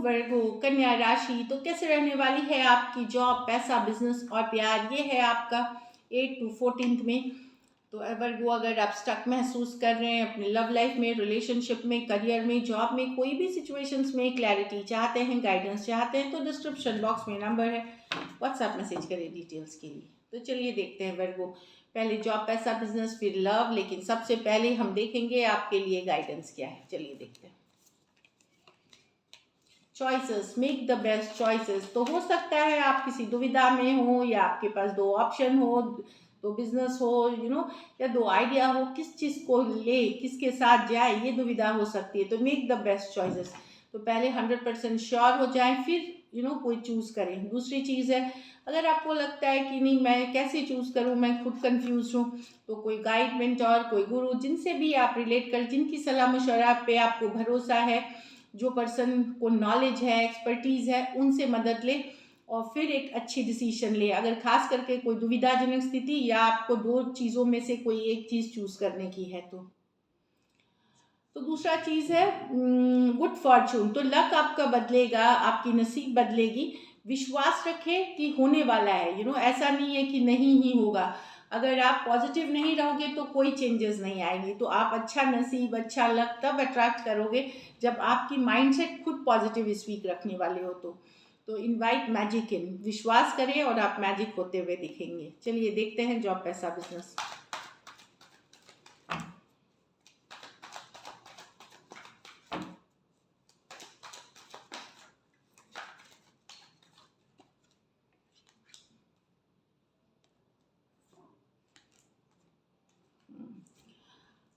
वर्गो कन्या राशि, तो कैसे रहने वाली है आपकी जॉब, पैसा, बिजनेस और प्यार। ये है आपका 8 to 14 में। तो वर्गो, अगर आप स्टक महसूस कर रहे हैं अपने लव लाइफ में, रिलेशनशिप में, करियर में, जॉब में, कोई भी सिचुएशंस में क्लैरिटी चाहते हैं, गाइडेंस चाहते हैं, तो डिस्क्रिप्शन बॉक्स में नंबर है, व्हाट्सएप मैसेज करें डिटेल्स के लिए। तो चलिए देखते हैं वर्गो, पहले जॉब, पैसा, बिजनेस, फिर लव, लेकिन सबसे पहले हम देखेंगे आपके लिए गाइडेंस क्या है। चलिए देखते हैं। Choices, make the best choices. तो हो सकता है आप किसी दुविधा में हो, या आपके पास दो ऑप्शन हो, दो बिजनेस हो, या दो आइडिया हो, किस चीज़ को ले, किसके साथ जाए, ये दुविधा हो सकती है। तो मेक द बेस्ट चॉइसेस, तो पहले 100% श्योर हो जाए, फिर कोई चूज़ करें। दूसरी चीज़ है, अगर आपको लगता है कि नहीं मैं कैसे चूज़ करूं, मैं खुद कंफ्यूज हूं, तो कोई गाइड, मेंटोर, कोई गुरु, जिनसे भी आप रिलेट कर, जिनकी सलाह मशवरा पे आपको भरोसा है, जो पर्सन को नॉलेज है, एक्सपर्टीज़ है, उनसे मदद ले और फिर एक अच्छी डिसीजन ले। अगर खास करके कोई दुविधाजनक स्थिति, या आपको दो चीज़ों में से कोई एक चीज़ चूज़ करने की है, तो दूसरा चीज़ है गुड फॉर्चून। तो लक आपका बदलेगा, आपकी नसीब बदलेगी। विश्वास रखें कि होने वाला है, ऐसा नहीं है कि नहीं ही होगा। अगर आप पॉजिटिव नहीं रहोगे तो कोई चेंजेस नहीं आएंगी। तो आप अच्छा नसीब, अच्छा लक तब अट्रैक्ट करोगे जब आपकी माइंडसेट खुद पॉजिटिव स्पीक रखने वाले हो। तो इनवाइट मैजिक इन, विश्वास करें और आप मैजिक होते हुए दिखेंगे। चलिए देखते हैं जॉब, पैसा, बिजनेस।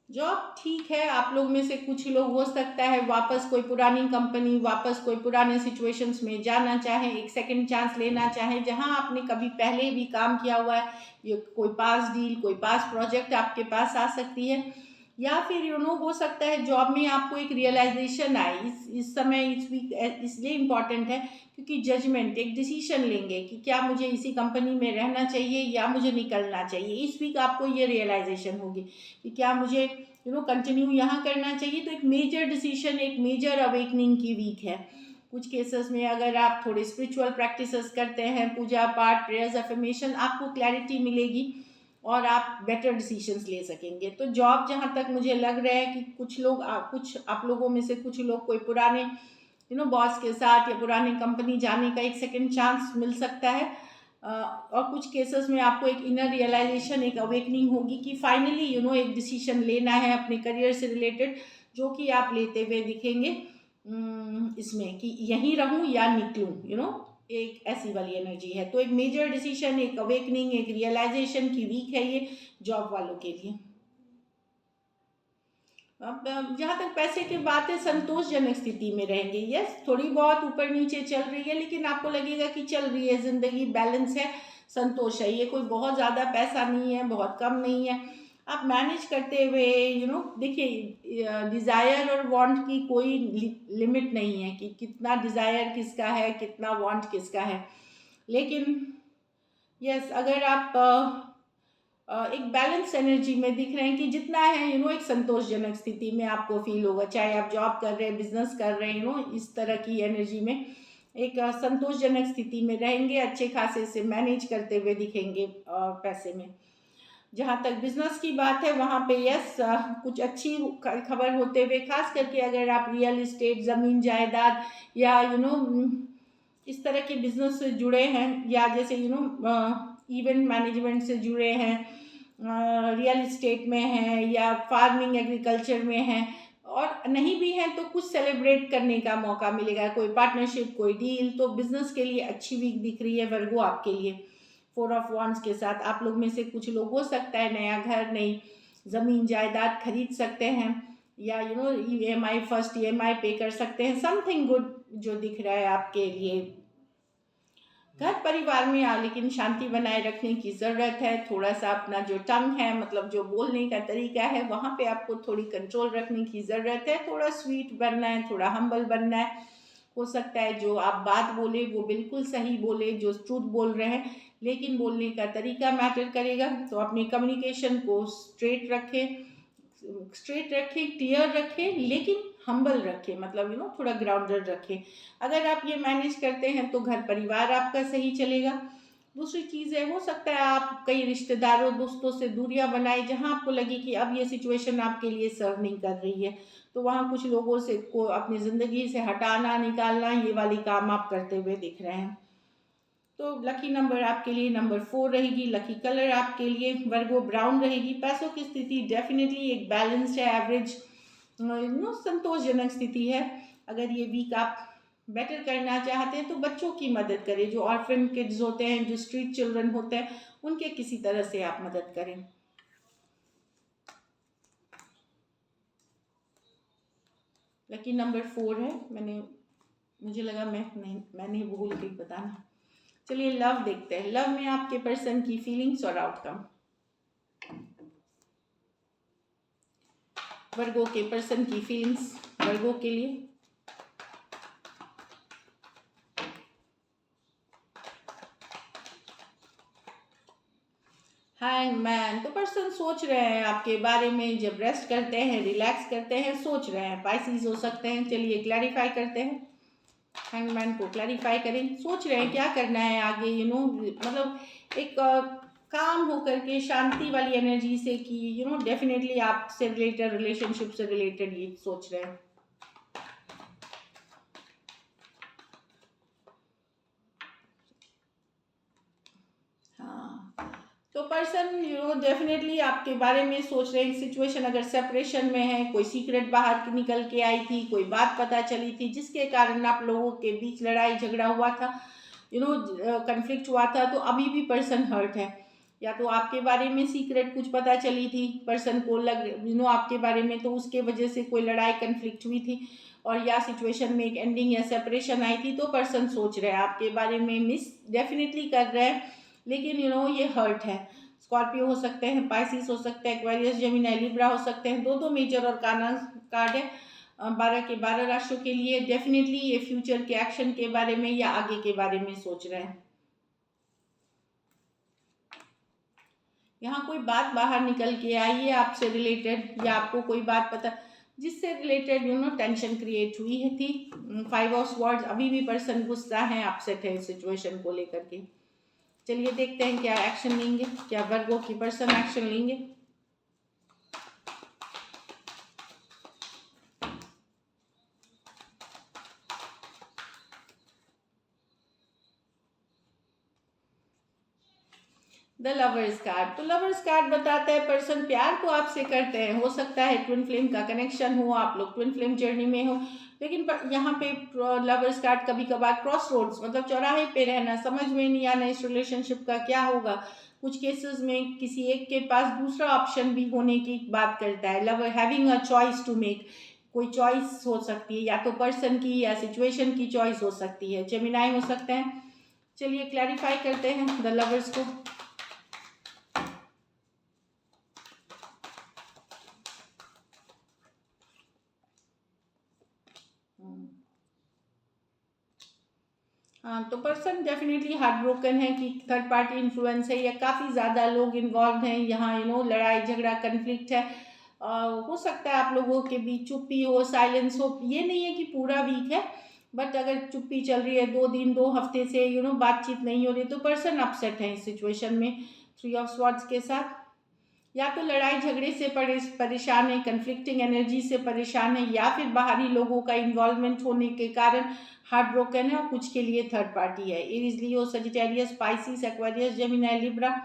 जॉब ठीक है, आप लोग में से कुछ लोग हो सकता है वापस कोई पुरानी कंपनी, वापस कोई पुराने सिचुएशंस में जाना चाहें, एक सेकंड चांस लेना चाहें, जहां आपने कभी पहले भी काम किया हुआ है। ये कोई पास डील, कोई पास प्रोजेक्ट आपके पास आ सकती है। या फिर हो सकता है जॉब में आपको एक रियलाइजेशन आए। इस समय, इस वीक इसलिए इम्पॉर्टेंट है क्योंकि जजमेंट, एक डिसीजन लेंगे कि क्या मुझे इसी कंपनी में रहना चाहिए या मुझे निकलना चाहिए। इस वीक आपको ये रियलाइजेशन होगी कि क्या मुझे कंटिन्यू यहाँ करना चाहिए। तो एक मेजर डिसीजन, एक मेजर अवेकनिंग की वीक है। कुछ केसेस में अगर आप थोड़े स्पिरिचुअल प्रैक्टिसेस करते हैं, पूजा पाठ, प्रेयर्स, अफर्मेशन, आपको क्लैरिटी मिलेगी और आप बेटर डिसीजंस ले सकेंगे। तो जॉब, जहाँ तक मुझे लग रहा है कि कुछ आप लोगों में से कुछ लोग कोई पुराने बॉस के साथ या पुरानी कंपनी जाने का एक सेकंड चांस मिल सकता है। और कुछ केसेस में आपको एक इनर रियलाइजेशन, एक अवेकनिंग होगी कि फाइनली एक डिसीजन लेना है अपने करियर से रिलेटेड, जो कि आप लेते हुए दिखेंगे इसमें कि यहीं रहूं या निकलूं। एक ऐसी वाली एनर्जी है। तो एक मेजर डिसीजन, एक अवेकनिंग, एक रियलाइजेशन की वीक है ये जॉब वालों के लिए। अब जहाँ तक पैसे की बात है, संतोषजनक स्थिति में रहेंगे। यस, थोड़ी बहुत ऊपर नीचे चल रही है, लेकिन आपको लगेगा कि चल रही है जिंदगी, बैलेंस है, संतोष है। ये कोई बहुत ज़्यादा पैसा नहीं है, बहुत कम नहीं है। आप मैनेज करते हुए, देखिए, डिज़ायर और वांट की कोई लिमिट नहीं है कि कितना डिज़ायर किसका है, कितना वांट किसका है। लेकिन यस, अगर आप एक बैलेंस एनर्जी में दिख रहे हैं कि जितना है, एक संतोषजनक स्थिति में आपको फील होगा, चाहे आप जॉब कर रहे हैं, बिजनेस कर रहे हैं, इस तरह की एनर्जी में एक संतोषजनक स्थिति में रहेंगे, अच्छे खासे से मैनेज करते हुए दिखेंगे पैसे में। जहाँ तक बिजनेस की बात है, वहाँ पे यस, कुछ अच्छी खबर होते हुए, खास करके अगर आप रियल इस्टेट, ज़मीन जायदाद, या इस तरह के बिजनेस से जुड़े हैं, या जैसे इवेंट मैनेजमेंट से जुड़े हैं, रियल इस्टेट में हैं, या फार्मिंग, एग्रीकल्चर में हैं, और नहीं भी हैं तो कुछ सेलिब्रेट करने का मौका मिलेगा, कोई पार्टनरशिप, कोई डील। तो बिजनेस के लिए अच्छी वीक दिख रही है वर्गो आपके लिए। 4 ऑफ वांड्स के साथ आप लोग में से कुछ लोग हो सकता है नया घर, नई ज़मीन जायदाद खरीद सकते हैं, या EMI, फर्स्ट EMI पे कर सकते हैं। समथिंग गुड जो दिख रहा है आपके लिए। घर परिवार में लेकिन शांति बनाए रखने की ज़रूरत है। थोड़ा सा अपना जो टंग है, मतलब जो बोलने का तरीका है, वहाँ पे आपको थोड़ी कंट्रोल रखने की ज़रूरत है। थोड़ा स्वीट बनना है, थोड़ा हम्बल बनना है। हो सकता है जो आप बात बोले वो बिल्कुल सही बोले, जो ट्रूथ बोल रहे हैं, लेकिन बोलने का तरीका मैटर करेगा। तो अपने कम्युनिकेशन को स्ट्रेट रखें, क्लियर रखें, लेकिन हम्बल रखें, मतलब थोड़ा ग्राउंडेड रखें। अगर आप ये मैनेज करते हैं तो घर परिवार आपका सही चलेगा। दूसरी चीज़ है, हो सकता है आप कई रिश्तेदारों दोस्तों से दूरियां बनाए, जहां आपको लगे कि अब ये सिचुएशन आपके लिए सर्व नहीं कर रही है, तो वहां कुछ लोगों से को अपनी ज़िंदगी से हटाना निकालना, ये वाली काम आप करते हुए दिख रहे हैं। तो लकी नंबर आपके लिए नंबर 4 रहेगी। लकी कलर आपके लिए वर्गो ब्राउन रहेगी। पैसों की स्थिति डेफिनेटली एक बैलेंस्ड है, एवरेज संतोषजनक स्थिति है। अगर ये वीक आप बेटर करना चाहते हैं तो बच्चों की मदद करें, जो ऑर्फन किड्स होते हैं, जो स्ट्रीट चिल्ड्रन होते हैं, उनके किसी तरह से आप मदद करें। लकी नंबर 4 है। मुझे लगा मैंने भूल गई बताना। चलिए लव देखते हैं। लव में आपके पर्सन की फीलिंग्स और आउटकम। वर्गो के पर्सन की फीलिंग्स वर्गो के लिए। हैंगमैन। तो पर्सन सोच रहे हैं आपके बारे में, जब रेस्ट करते हैं, रिलैक्स करते हैं, सोच रहे हैं। पाइसेस हो सकते हैं। चलिए क्लैरिफाई करते हैं। हैंगमैन को क्लैरिफाई करें। सोच रहे हैं क्या करना है आगे, मतलब एक काम होकर के शांति वाली एनर्जी से कि डेफिनेटली आपसे रिलेटेड, रिलेशनशिप से रिलेटेड ये सोच रहे हैं। हाँ, तो पर्सन डेफिनेटली आपके बारे में सोच रहे हैं। सिचुएशन अगर सेपरेशन में है, कोई सीक्रेट बाहर निकल के आई थी, कोई बात पता चली थी जिसके कारण आप लोगों के बीच लड़ाई झगड़ा हुआ था, कन्फ्लिक्ट हुआ था, तो अभी भी पर्सन हर्ट है। या तो आपके बारे में सीक्रेट कुछ पता चली थी पर्सन को, लग आपके बारे में, तो उसके वजह से कोई लड़ाई कन्फ्लिक्ट हुई थी, और या सिचुएशन में एक एंडिंग या सेपरेशन आई थी, तो पर्सन सोच रहे हैं आपके बारे में, मिस डेफिनेटली कर रहे हैं, लेकिन ये हर्ट है। स्कॉर्पियो हो सकते हैं, पाइसिस हो सकते हैं, एक्वेरियस, जेमिनी, लिब्रा हो सकते हैं। दो मेजर और काना कार्ड है 12 के 12 राशियों के लिए। डेफिनेटली ये फ्यूचर के एक्शन के बारे में या आगे के बारे में सोच रहे हैं। यहाँ कोई बात बाहर निकल के आई है आपसे रिलेटेड, या आपको कोई बात पता जिससे रिलेटेड टेंशन क्रिएट हुई है थी। 5 ऑफ स्वॉर्ड्स। अभी भी पर्सन गुस्सा है, अपसेट है इस सिचुएशन को लेकर के। चलिए देखते हैं क्या एक्शन लेंगे, क्या वर्गो की पर्सन एक्शन लेंगे। The lovers card. तो लवर्स कार्ड बताता है पर्सन प्यार तो आपसे करते हैं, हो सकता है ट्विन फ्लेम का कनेक्शन हो, आप लोग ट्विन फ्लेम जर्नी में हो, लेकिन यहाँ पे लवर्स कार्ड कभी कभार क्रॉस रोड्स, मतलब चौराहे पे रहना, समझ में नहीं आना इस रिलेशनशिप का क्या होगा। कुछ केसेस में किसी एक के पास दूसरा ऑप्शन भी होने की बात करता है। Lover having a choice to make, कोई चॉइस हो सकती है, या तो पर्सन की या सिचुएशन की चॉइस हो सकती है। जेमिनाई हो सकते हैं। चलिए क्लैरिफाई करते हैं द लवर्स को। हाँ, तो पर्सन डेफिनेटली हार्ट ब्रोकन है कि थर्ड पार्टी इन्फ्लुएंस है, या काफ़ी ज़्यादा लोग इन्वॉल्व हैं यहाँ, लड़ाई झगड़ा कन्फ्लिक्ट है। हो सकता है आप लोगों के बीच चुप्पी हो, साइलेंस हो। ये नहीं है कि पूरा वीक है, बट अगर चुप्पी चल रही है 2 दिन 2 हफ्ते से, बातचीत नहीं हो रही, तो पर्सन अपसेट है इस सिचुएशन में 3 ऑफ स्वॉर्ड्स के साथ। या तो लड़ाई झगड़े से परेशान है, कन्फ्लिक्टिंग एनर्जी से परेशान है, या फिर बाहरी लोगों का इन्वॉल्वमेंट होने के कारण हार्ट ब्रोकन है, और कुछ के लिए थर्ड पार्टी है। Aries, Leo, Sagittarius, Pisces, Aquarius, Gemini, Libra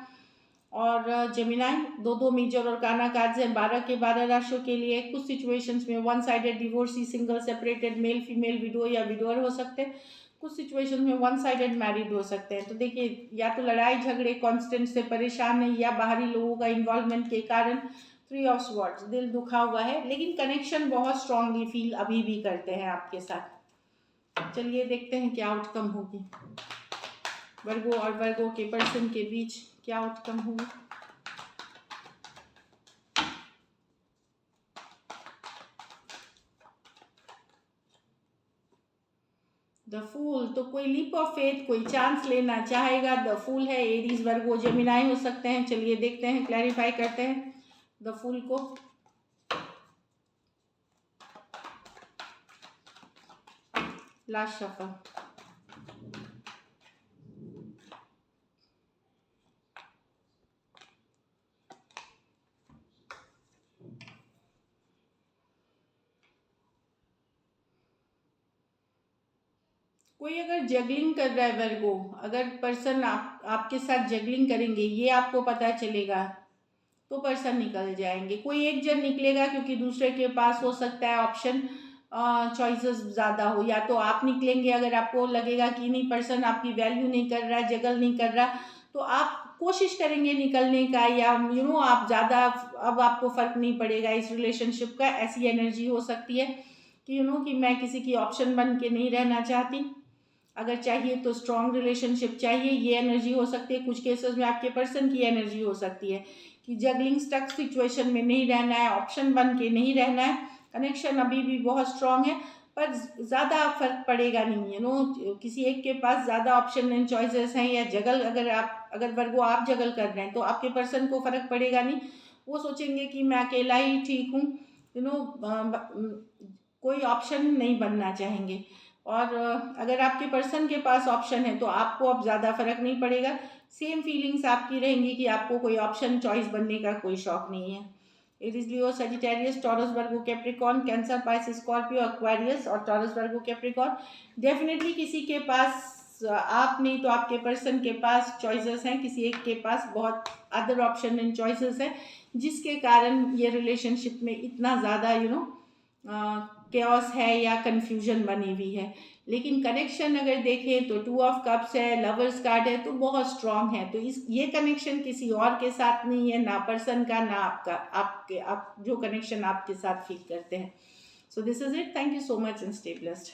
और जेमिनाई। दो मेजर और काना कार्ड्स हैं 12 के 12 राशियों के लिए। कुछ सिचुएशंस में one sided divorcee, single, separated, male female, window या विडोअर हो सकते हैं। कुछ सिचुएशन में वन साइडेड मैरिड हो सकते हैं। तो देखिए, या तो लड़ाई झगड़े कांस्टेंट से परेशान है, या बाहरी लोगों का इन्वॉल्वमेंट के कारण 3 ऑफ स्वॉर्ड्स, दिल दुखा हुआ है, लेकिन कनेक्शन बहुत स्ट्रांगली फील अभी भी करते हैं आपके साथ। चलिए देखते हैं क्या आउटकम होगी। वर्गो और वर्गो के पर्सन के बीच क्या आउटकम होगी। The fool. तो कोई लीप ऑफ फेथ, कोई चांस लेना चाहेगा। द फूल है। एरीज, वर्गो, जेमिनाई हो सकते हैं। चलिए देखते हैं, क्लैरिफाई करते हैं द फूल को। Last shuffle. कोई अगर जगलिंग कर रहा है वर्गो, अगर पर्सन आपके साथ जगलिंग करेंगे ये आपको पता चलेगा तो पर्सन निकल जाएंगे। कोई एक जन निकलेगा क्योंकि दूसरे के पास हो सकता है ऑप्शन चॉइसेस ज़्यादा हो, या तो आप निकलेंगे अगर आपको लगेगा कि नहीं पर्सन आपकी वैल्यू नहीं कर रहा, जगल नहीं कर रहा, तो आप कोशिश करेंगे निकलने का, या आप ज़्यादा अब आपको फ़र्क नहीं पड़ेगा इस रिलेशनशिप का। ऐसी एनर्जी हो सकती है कि कि मैं किसी की ऑप्शन बन के नहीं रहना चाहती, अगर चाहिए तो स्ट्रॉन्ग रिलेशनशिप चाहिए, ये एनर्जी हो सकती है। कुछ केसेस में आपके पर्सन की एनर्जी हो सकती है कि जगलिंग स्टक सिचुएशन में नहीं रहना है, ऑप्शन बन के नहीं रहना है, कनेक्शन अभी भी बहुत स्ट्रॉन्ग है पर ज़्यादा फर्क पड़ेगा नहीं किसी एक के पास ज़्यादा ऑप्शन एंड चॉइसेस हैं, या जगल अगर वर्गो आप जगल कर रहे हैं तो आपके पर्सन को फ़र्क पड़ेगा नहीं। वो सोचेंगे कि मैं अकेला ही ठीक हूँ, यू नो कोई ऑप्शन नहीं बनना चाहेंगे। और अगर आपके पर्सन के पास ऑप्शन है तो आपको अब ज़्यादा फर्क नहीं पड़ेगा, सेम फीलिंग्स आपकी रहेंगी कि आपको कोई ऑप्शन चॉइस बनने का कोई शौक नहीं है। Aries, Leo, Sagittarius, Taurus, Virgo, Capricorn, Cancer, Pisces, Scorpio, Aquarius और टॉरस, वर्गो, कैप्रिकॉर्न। डेफिनेटली किसी के पास आप नहीं तो आपके पर्सन के पास चॉइसेस हैं, किसी एक के पास बहुत अदर ऑप्शन एंड चॉइसेस हैं, जिसके कारण ये रिलेशनशिप में इतना ज़्यादा केओस है या कन्फ्यूजन बनी हुई है। लेकिन कनेक्शन अगर देखें तो 2 ऑफ कप्स है, लवर्स कार्ड है, तो बहुत स्ट्रांग है। तो ये कनेक्शन किसी और के साथ नहीं है, ना पर्सन का ना आपका, आप जो कनेक्शन आपके साथ फील करते हैं। So this is it, thank you so much and stay blessed.